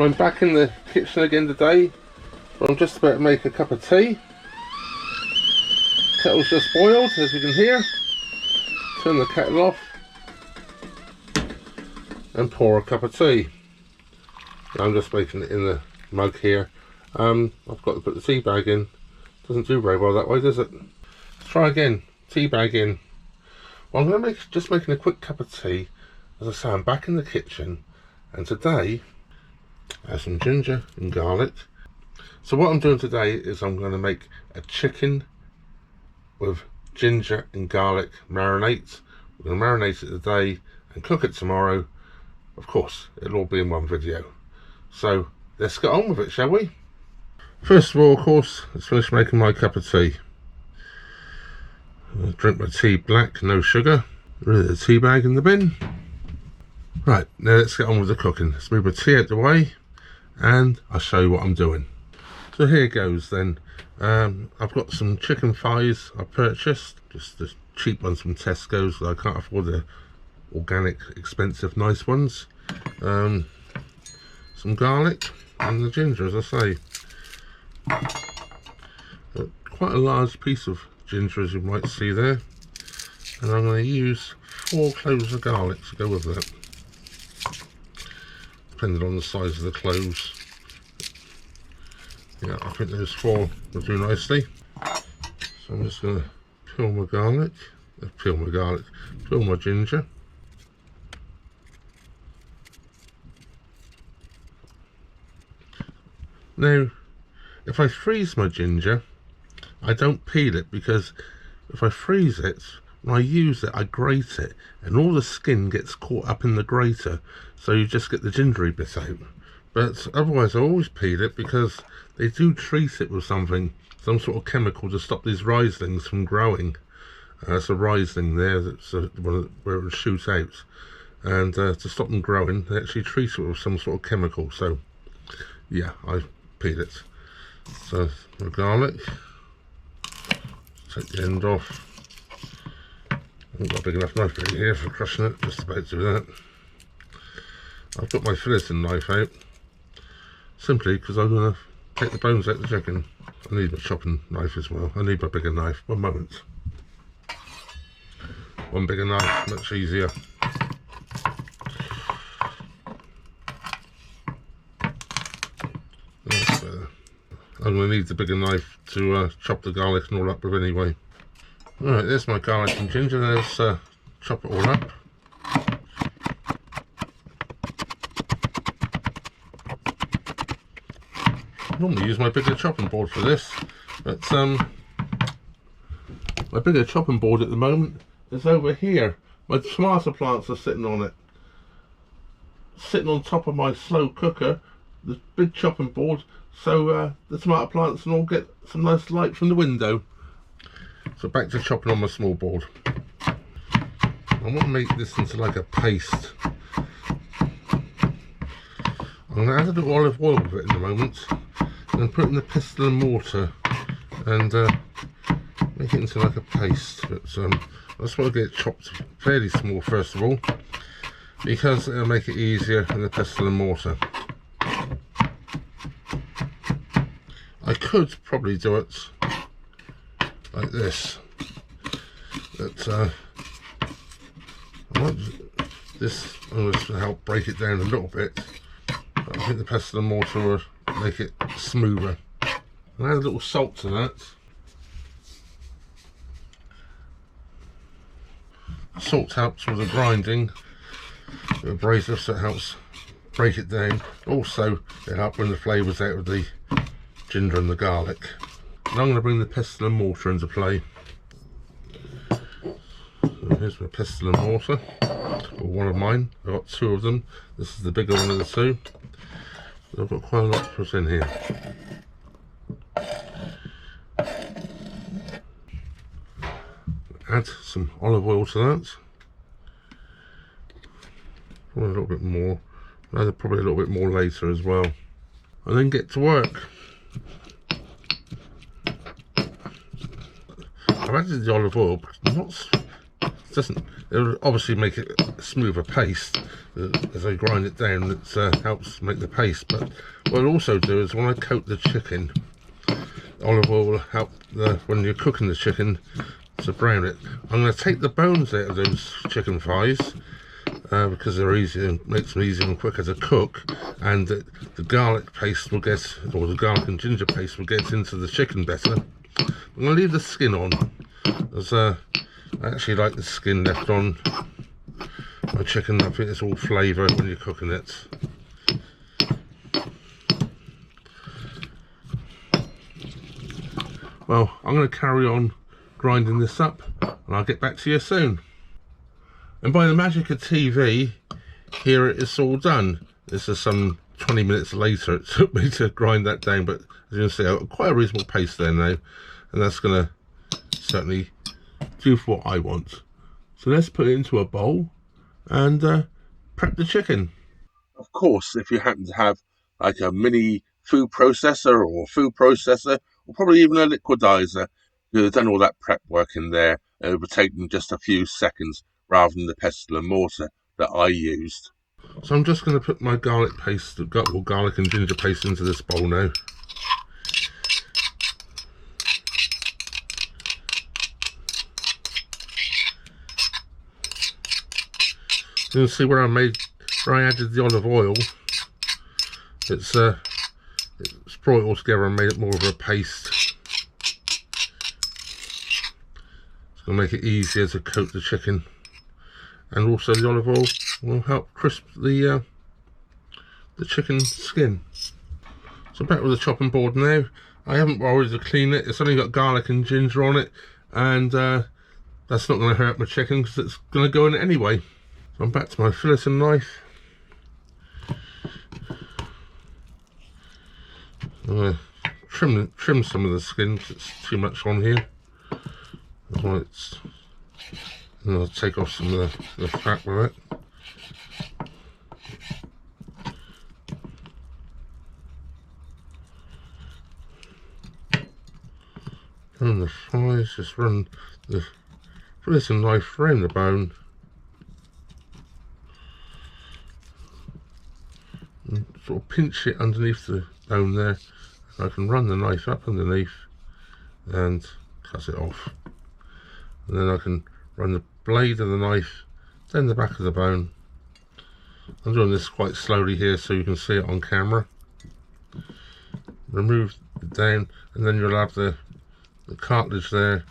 Well, I'm back in the kitchen again today. I'm just about to make a cup of tea. Kettle's just boiled, as you can hear. Turn the kettle off and pour a cup of tea. I'm just making it in the mug here. I've got to put the tea bag in. Doesn't do very well that way, does it? Let's try again. Tea bag in. Well, I'm going to just making a quick cup of tea. As I say, I'm back in the kitchen, and today I have some ginger and garlic. So what I'm doing today is I'm going to make a chicken with ginger and garlic marinade. We're going to marinate it today and cook it tomorrow. Of course, it'll all be in one video. So let's get on with it, shall we? First of all, of course, let's finish making my cup of tea. I'll drink my tea black, no sugar. Rid of the tea bag in the bin. Right, now let's get on with the cooking. Let's move my tea out the way and I'll show you what I'm doing. So here goes then. I've got some chicken thighs I purchased, just the cheap ones from Tesco's. I can't afford the organic, expensive, nice ones. Some garlic and the ginger, as I say. Quite a large piece of ginger, as you might see there. And I'm going to use 4 cloves of garlic to go with that, depending on the size of the cloves. Yeah, I think those 4 will do nicely. So I'm just going to peel my ginger. Now, if I freeze my ginger, I don't peel it, because if I freeze it, when I use it, I grate it, and all the skin gets caught up in the grater, so you just get the gingery bit out. But otherwise I always peel it, because they do treat it with some sort of chemical to stop these riselings from growing. That's a riseling there, that's where it will shoot out, and to stop them growing they actually treat it with some sort of chemical. So yeah, I peel it. So the garlic, take the end off. I haven't got a big enough knife really here for crushing it, just about to do that. I've got my filleting knife out, simply because I'm going to take the bones out of the chicken. I need my chopping knife as well. I need my bigger knife. One moment. One bigger knife, much easier. That's better. I'm going to need the bigger knife to chop the garlic and all up with anyway. Alright, there's my garlic and ginger. Let's chop it all up. I normally use my bigger chopping board for this, but my bigger chopping board at the moment is over here. My tomato plants are sitting on it, sitting on top of my slow cooker, the big chopping board, so the tomato plants can all get some nice light from the window. So back to chopping on my small board. I want to make this into like a paste. I'm going to add a little olive oil with it in a moment, and put it in the pestle and mortar and make it into like a paste. But I just want to get it chopped fairly small first of all, because it'll make it easier in the pestle and mortar. I could probably do it like this, but I want this almost to help break it down a little bit. But I think the pestle and mortar will make it smoother. And add a little salt to that. Salt helps with the grinding, the abrasive, so it helps break it down. Also, it helps bring the flavours out of the ginger and the garlic. And I'm going to bring the pestle and mortar into play. So here's my pestle and mortar, or one of mine. I've got 2 of them. This is the bigger one of the 2. I've got quite a lot to put in here. Add some olive oil to that. Probably a little bit more. Add probably a little bit more later as well. And then get to work. I've added the olive oil, but not It'll obviously make it a smoother paste as I grind it down. It helps make the paste. But what I'll also do is when I coat the chicken, olive oil will help when you're cooking the chicken to brown it. I'm going to take the bones out of those chicken thighs because they're easier, makes them easier and quicker to cook, and the garlic paste will get, or the garlic and ginger paste will get into the chicken better. I'm going to leave the skin on, as I actually like the skin left on my chicken. I think it's all flavour when you're cooking it. Well, I'm going to carry on grinding this up and I'll get back to you soon. And by the magic of TV, here it is all done. This is some 20 minutes later it took me to grind that down, but as you can see, I've got quite a reasonable paste there now, and that's going to certainly do for what I want. So let's put it into a bowl and prep the chicken. Of course, if you happen to have like a mini food processor or food processor, or probably even a liquidizer, you've done all that prep work in there, and it would take them just a few seconds rather than the pestle and mortar that I used. So I'm just going to put my garlic paste, or garlic and ginger paste, into this bowl now. You can see where I added the olive oil. It's brought it all together and made it more of a paste. It's going to make it easier to coat the chicken, and also the olive oil will help crisp the chicken skin. So back with the chopping board now. I haven't bothered to clean it. It's only got garlic and ginger on it, and that's not going to hurt my chicken because it's going to go in it anyway. So I'm back to my filleting knife. I'm going to trim some of the skin because it's too much on here. And I'll take off some of the fat with it. And the thighs, just run the filleting knife around the bone. And sort of pinch it underneath the bone there. I can run the knife up underneath and cut it off. And then I can run the blade of the knife down the back of the bone. I'm doing this quite slowly here so you can see it on camera. Remove it down, and then you'll have the cartilage there,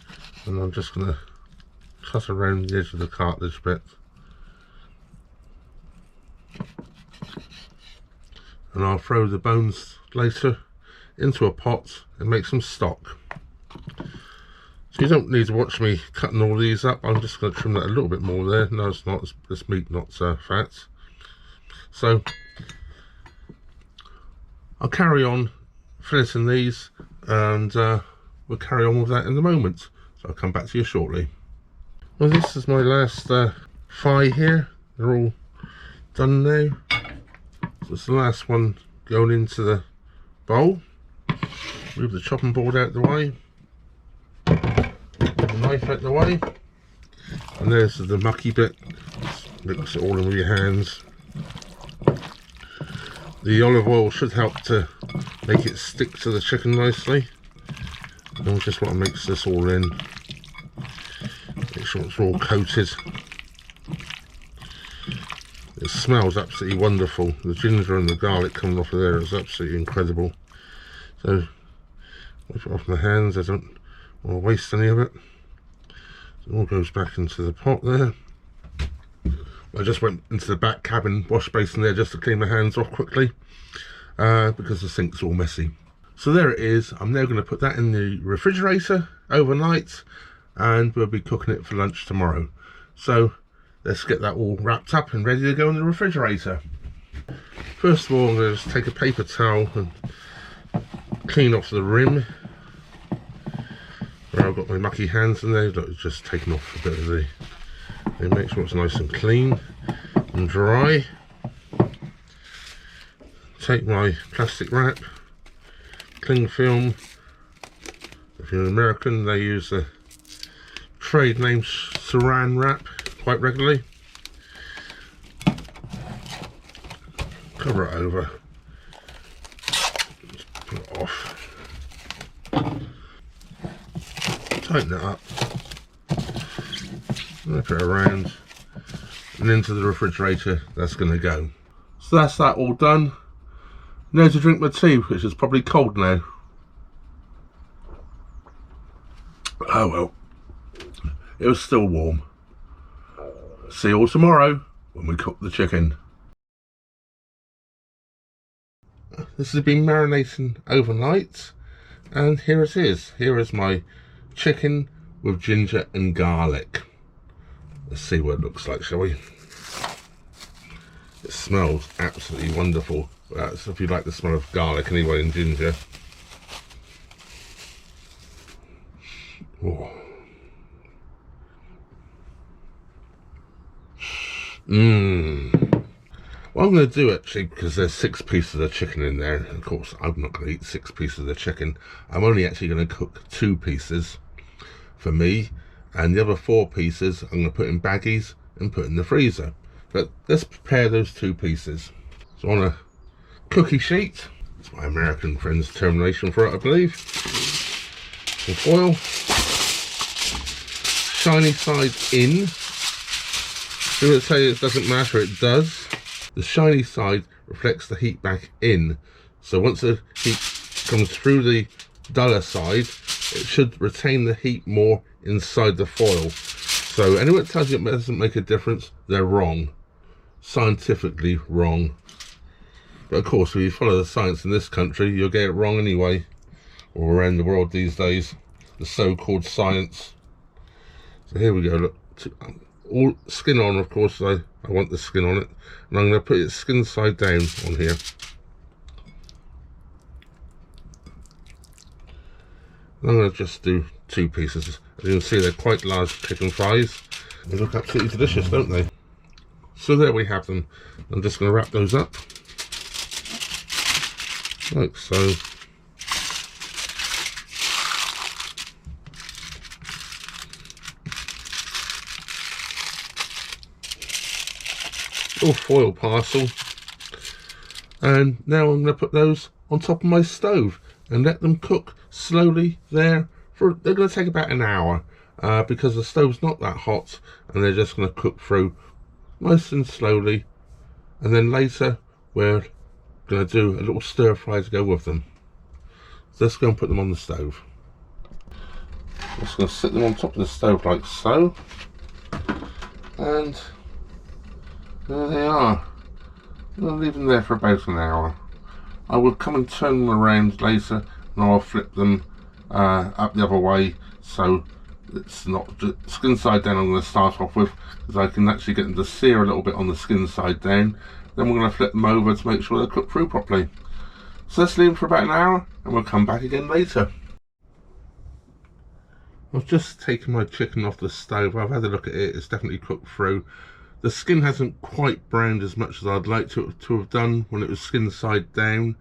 and I'm just going to cut around the edge of the cartilage bit. And I'll throw the bones later into a pot and make some stock. So you don't need to watch me cutting all these up. I'm just going to trim that a little bit more there. No, it's not. It's meat, not fat. So I'll carry on filleting these, and we'll carry on with that in a moment. So I'll come back to you shortly. Well, this is my last thigh here. They're all done now. So it's the last one going into the bowl. Move the chopping board out the way. Move the knife out the way. And there's the mucky bit. Mix it all in with your hands. The olive oil should help to make it stick to the chicken nicely. And we just want to mix this all in. Make sure it's all coated. It smells absolutely wonderful. The ginger and the garlic coming off of there is absolutely incredible. So, wipe it off my hands. I don't want to waste any of it. So it all goes back into the pot there. I just went into the back cabin wash basin there just to clean my hands off quickly because the sink's all messy. So there it is. I'm now going to put that in the refrigerator overnight, and we'll be cooking it for lunch tomorrow. So let's get that all wrapped up and ready to go in the refrigerator. First of all, I'm going to just take a paper towel and clean off the rim where I've got my mucky hands in there. It's just taking off a bit of the, and make sure it's nice and clean and dry. Take my plastic wrap, cling film. If you're an American, they use the trade name saran wrap quite regularly. Cover it over. Just pull it off. Tighten it up. Wrap it around. And into the refrigerator that's going to go. So that's that all done. Now to drink my tea, which is probably cold now. Oh well, it was still warm. See you all tomorrow when we cook the chicken. This has been marinating overnight, and here it is. Here is my chicken with ginger and garlic. Let's see what it looks like, shall we? It smells absolutely wonderful. That's if you like the smell of garlic anyway and ginger. Oh. Well, I'm going to do actually, because there's 6 pieces of chicken in there. Of course, I'm not going to eat 6 pieces of chicken. I'm only actually going to cook 2 pieces for me, and the other 4 pieces I'm going to put in baggies and put in the freezer. But let's prepare those 2 pieces. So on a cookie sheet, it's my American friend's termination for it, I believe. Some foil, shiny side in. Do it say it doesn't matter, it does. The shiny side reflects the heat back in. So once the heat comes through the duller side, it should retain the heat more inside the foil. So anyone that tells you it doesn't make a difference, they're wrong. Scientifically wrong. But of course, if you follow the science in this country, you'll get it wrong anyway. Or around the world these days, the so-called science. So here we go, look. All skin on, of course, I want the skin on it. And I'm going to put it skin side down on here. I'm going to just do 2 pieces. As you can see, they're quite large chicken thighs. They look absolutely delicious, don't they? So there we have them. I'm just going to wrap those up. Like so. Little foil parcel. And now I'm going to put those on top of my stove and let them cook slowly there. They're going to take about an hour because the stove's not that hot, and they're just going to cook through nice and slowly. And then later we're going to do a little stir fry to go with them. So let's go and put them on the stove. Just going to sit them on top of the stove like so, and there they are. I'm going to leave them there for about an hour. I will come and turn them around later, and I'll flip them up the other way, so it's not just skin side down. I'm going to start off with, because I can actually get them to sear a little bit on the skin side down. Then we're going to flip them over to make sure they're cooked through properly. So let's leave them for about an hour, and we'll come back again later. I've just taken my chicken off the stove. I've had a look at it. It's definitely cooked through. The skin hasn't quite browned as much as I'd like to have done when it was skin side down.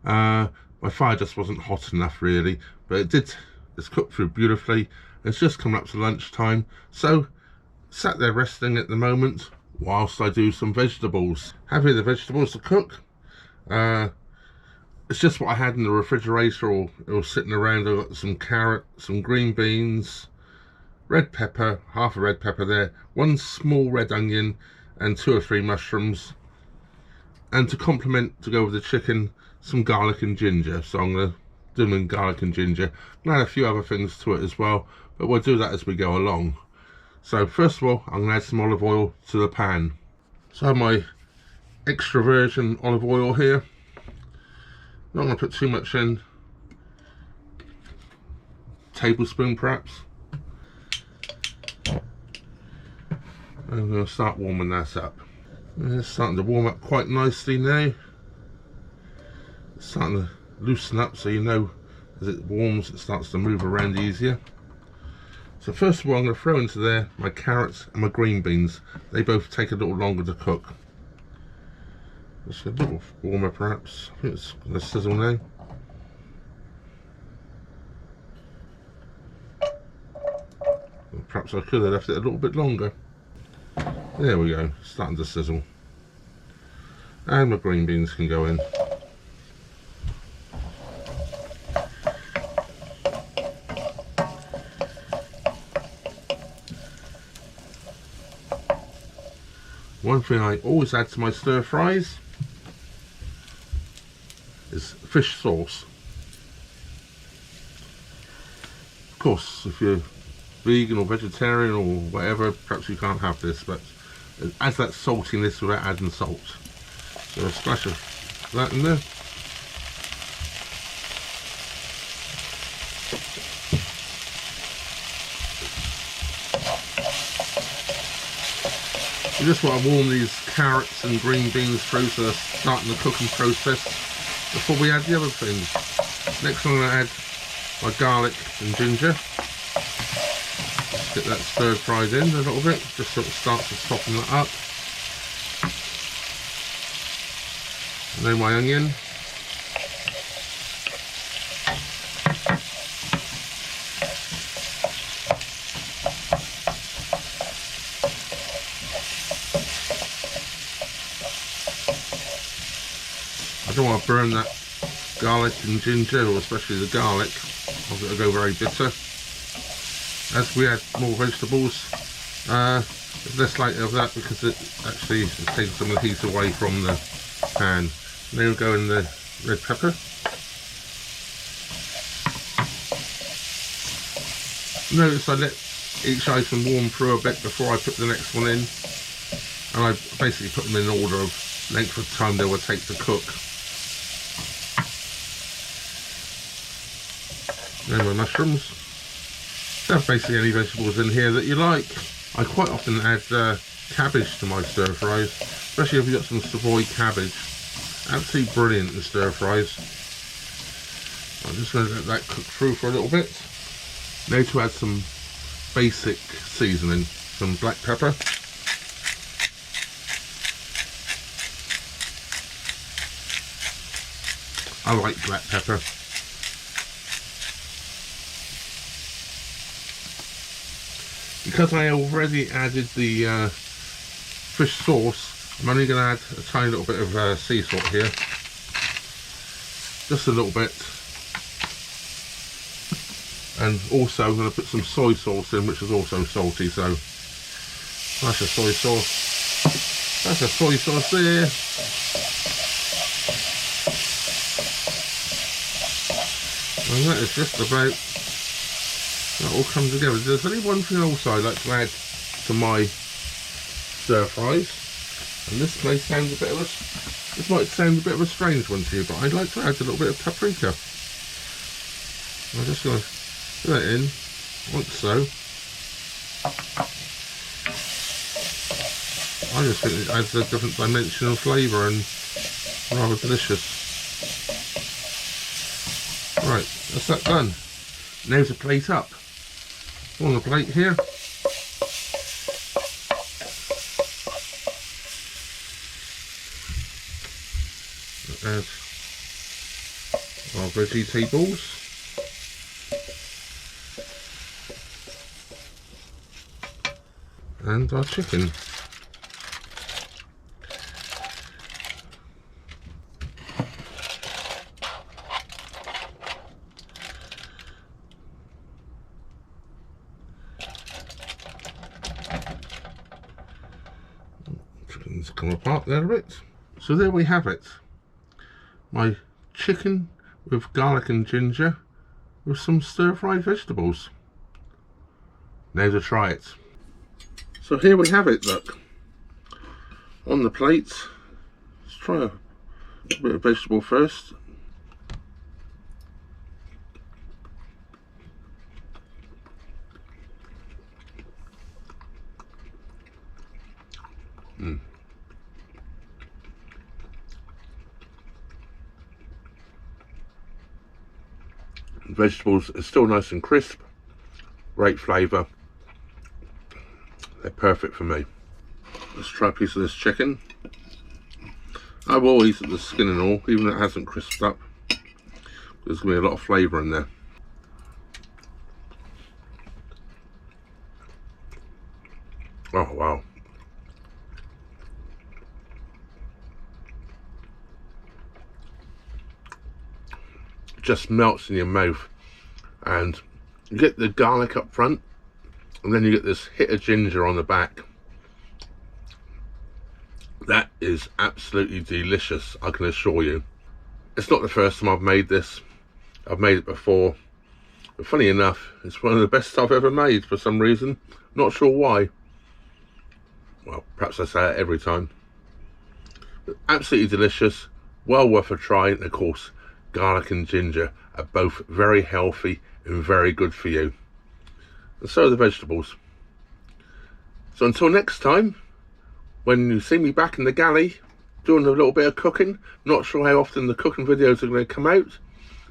My fire just wasn't hot enough really, but it did. It's cooked through beautifully. It's just coming up to lunchtime, so sat there resting at the moment whilst I do some vegetables. Have here the vegetables to cook. It's just what I had in the refrigerator or sitting around. I've got some carrot, some green beans, red pepper, half a red pepper there, 1 small red onion, and 2 or 3 mushrooms. And to complement, to go with the chicken, some garlic and ginger. So I'm going to do them in garlic and ginger. I'm going to add a few other things to it as well, but we'll do that as we go along. So first of all, I'm going to add some olive oil to the pan. So I have my extra virgin olive oil here. Not going to put too much in. Tablespoon perhaps. I'm going to start warming that up. And it's starting to warm up quite nicely now. It's starting to loosen up, so you know as it warms it starts to move around easier. So first of all, I'm going to throw into there my carrots and my green beans. They both take a little longer to cook. Just a little warmer perhaps. I think it's going to sizzle now. Perhaps I could have left it a little bit longer. There we go, starting to sizzle. And my green beans can go in. One thing I always add to my stir fries is fish sauce. Of course, if you're vegan or vegetarian or whatever, perhaps you can't have this, but it adds that saltiness without adding salt. So a splash of that in there. You just want to warm these carrots and green beans through so they're starting the cooking process before we add the other things. Next I'm going to add my garlic and ginger. Get that stir fried in a little bit, just so it starts to soften that up. And then my onion. I don't want to burn that garlic and ginger, or especially the garlic, or it'll go very bitter. As we add more vegetables, there's less likely of that because it actually takes some of the heat away from the pan. And then we'll go in the red pepper. Notice I let each item warm through a bit before I put the next one in, and I basically put them in order of length of time they will take to cook. Then my mushrooms. There's basically any vegetables in here that you like. I quite often add cabbage to my stir fries, especially if you've got some Savoy cabbage. Absolutely brilliant in stir fries. I'm just going to let that cook through for a little bit. Now to add some basic seasoning, some black pepper. I like black pepper. Because I already added the fish sauce, I'm only going to add a tiny little bit of sea salt here. Just a little bit. And also I'm going to put some soy sauce in, which is also salty, so that's a soy sauce. That's a soy sauce there. And that is just about, that all comes together. There's only one thing also I like to add to my stir fries, and this may sound a bit of a, this might sound a bit of a strange one to you, but I'd like to add a little bit of paprika. I'm just going to put that in, like so. I just think it adds a different dimension of flavour and rather delicious. Right, that's that done. Now to plate up. On the plate here, add our vegetables. And our chicken. Chicken's come apart there a bit. So there we have it. My chicken with garlic and ginger with some stir-fried vegetables. Now to try it. So here we have it, look. On the plate. Let's try a bit of vegetable first. Vegetables are still nice and crisp. Great flavour. They're perfect for me. Let's try a piece of this chicken. I will eat the skin and all, even though it hasn't crisped up. There's going to be a lot of flavour in there. Oh wow. Just melts in your mouth, and you get the garlic up front, and then you get this hit of ginger on the back. That is absolutely delicious, I can assure you. It's not the first time I've made this. I've made it before, but funny enough, it's one of the best I've ever made for some reason. Not sure why. Well, perhaps I say it every time. But absolutely delicious, well worth a try, and of course garlic and ginger are both very healthy and very good for you, and so are the vegetables. So until next time, when you see me back in the galley doing a little bit of cooking, not sure how often the cooking videos are going to come out,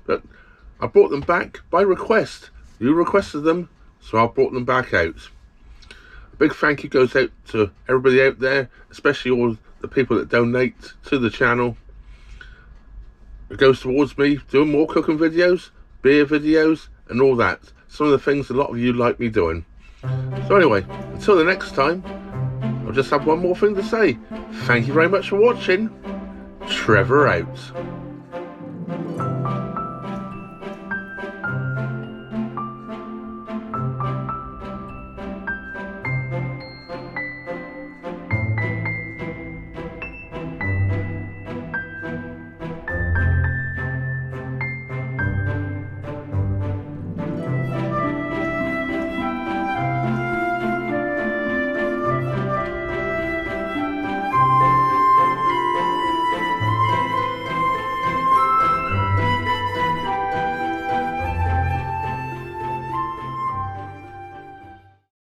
but I brought them back by request. You requested them, so I brought them back out. A big thank you goes out to everybody out there, especially all the people that donate to the channel. It goes towards me doing more cooking videos, beer videos, and all that. Some of the things a lot of you like me doing. So anyway, until the next time, I'll just have one more thing to say. Thank you very much for watching. Trevor out.